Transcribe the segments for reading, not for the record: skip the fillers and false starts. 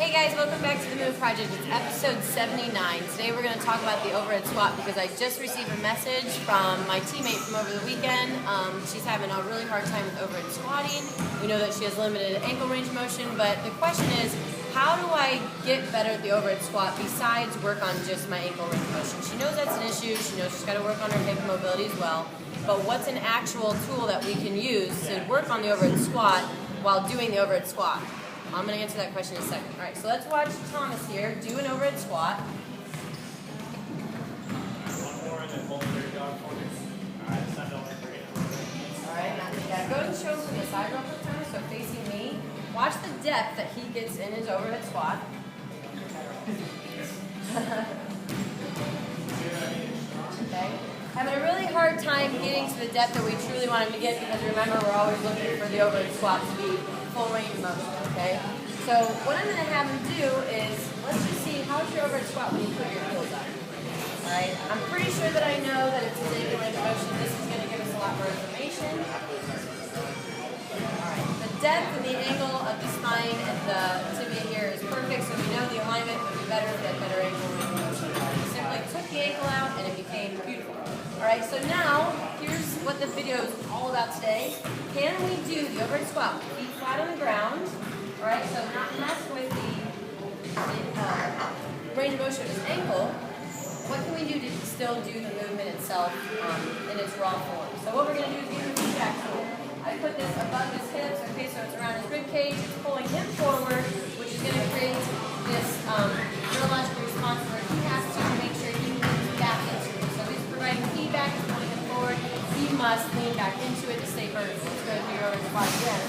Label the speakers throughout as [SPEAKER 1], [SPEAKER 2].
[SPEAKER 1] Hey guys, welcome back to the Move Project. It's episode 79. Today we're going to talk about the overhead squat because I just received a message from my teammate from over the weekend. She's having a really hard time with overhead squatting. We know that she has limited ankle range of motion, but the question is, how do I get better at the overhead squat besides work on just my ankle range of motion? She knows that's an issue. She knows she's got to work on her hip mobility as well. But what's an actual tool that we can use to work on the overhead squat while doing the overhead squat? I'm going to answer that question in a second. All right, so let's watch Thomas here do an overhead squat.
[SPEAKER 2] One more and then hold your dog for me. All right, stand over for you.
[SPEAKER 1] All right, now go and show from the side real quick, Thomas, so facing me. Watch the depth that he gets in his overhead squat. Okay. Having a really hard time getting to the depth that we truly want him to get because remember, we're always looking for the overhead squat to be full range of motion, okay? So what I'm going to have him do is, let's just see, how's your overhead squat when you put your heels up? Alright, I'm pretty sure that I know that it's his ankle range of motion. This is going to give us a lot more information. Alright, the depth and the angle of the spine and the tibia here is perfect, so we know the alignment would be better if we had better ankle range of motion. We simply took the ankle out and it became beautiful. Alright, so now, here's what the video is all about today. Can we do the overhead squat with feet flat on the ground? Alright, so not mess with the range of motion of his ankle. What can we do to still do the movement itself in its raw form? So what we're going to do is use the feedback tool. I put this above his hips, okay, so it's around his rib cage. It's pulling him forward, which is going to create this neurological response where he has to make sure he moves back into it. So he's providing feedback, he's pulling him forward. He must lean back into it to stay vertical. Let's go to your overhead squat again.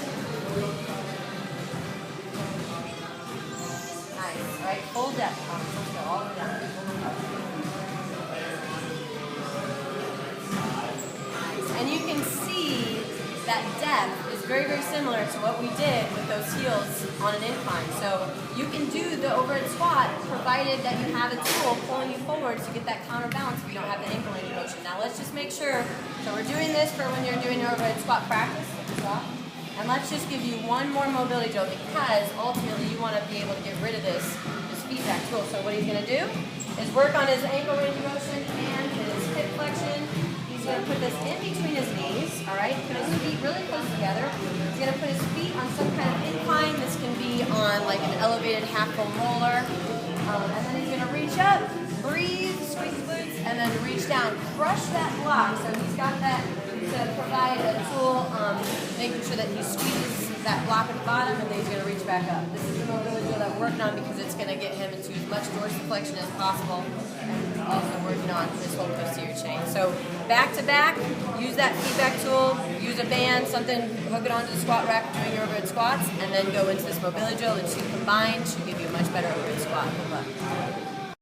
[SPEAKER 1] Nice, all right, full depth. Let's go all the way down. And you can see that depth is very, very similar to what we did with those heels on an incline. So you can do the overhead squat provided that you have a tool pulling you forward to get that counterbalance if you don't have the ankle range of motion. Now let's just make sure, so we're doing this for when you're doing your overhead squat practice. And let's just give you one more mobility drill because ultimately you want to be able to get rid of this feedback tool. So what he's going to do is work on his ankle range of motion and his hip flexion. He's going to put this in between his knees, all right? Put his feet really close together. He's going to put his feet on some kind of incline. This can be on like an elevated half-foam roller. And then he's going to reach up, breathe, squeeze his glutes, and then reach down. Crush that block. So he's got that to provide a tool, making sure that he squeezes that block at the bottom, and then he's going to reach back up. This is the mobility drill that we're working on because it's going to get him into as much dorsiflexion as possible, and also working on his whole posterior chain. So back to back, use that feedback tool, use a band, something, hook it onto the squat rack doing your overhead squats, and then go into this mobility drill. The two combined should give you a much better overhead squat. Good luck.